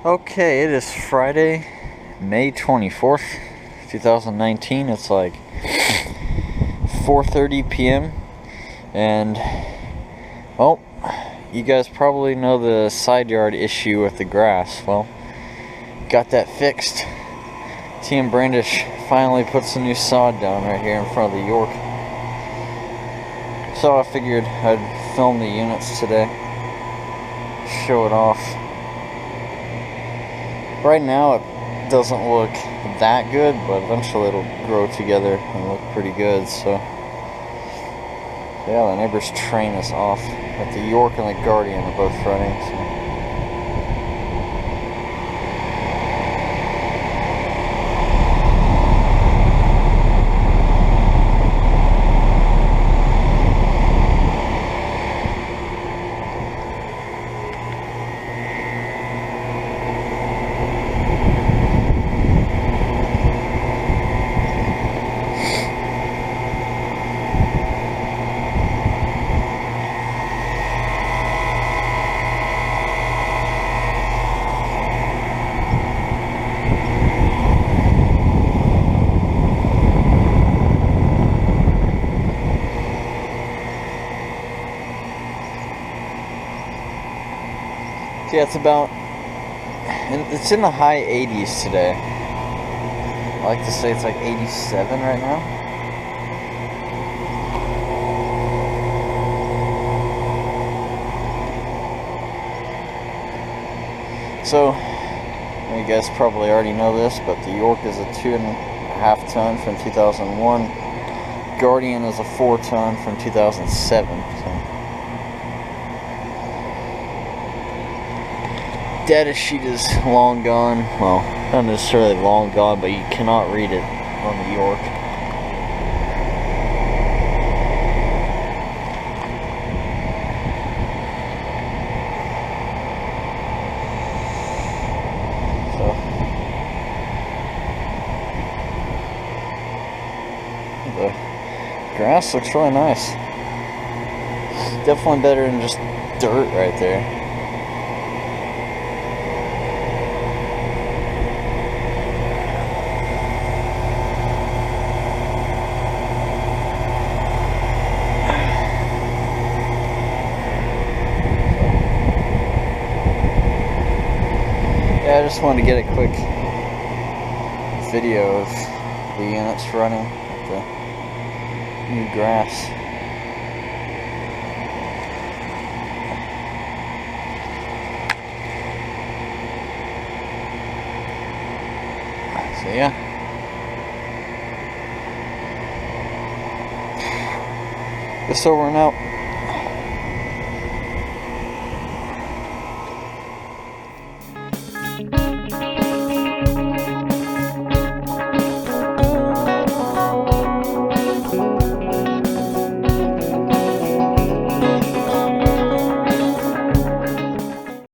Okay, it is Friday, May 24th, 2019. It's like 4:30 p.m. and, well, you guys probably know the side yard issue with the grass. Well, got that fixed. TMBrandish finally puts a new sod down right here in front of the York. So I figured I'd film the units today, show it off. Right now it doesn't look that good, but eventually it'll grow together and look pretty good. So yeah, the neighbor's train is off, but the York and the Guardian are both running. So. Yeah, it's in the high 80s today. I like to say it's like 87 right now. So, you guys probably already know this, but the York is a 2.5 ton from 2001. Guardian is a 4 ton from 2007. So. Data sheet is long gone. Well, not necessarily long gone, but you cannot read it on the York. So the grass looks really nice. Definitely better than just dirt right there. I just wanted to get a quick video of the units running with the new grass. So yeah. Guess over and out.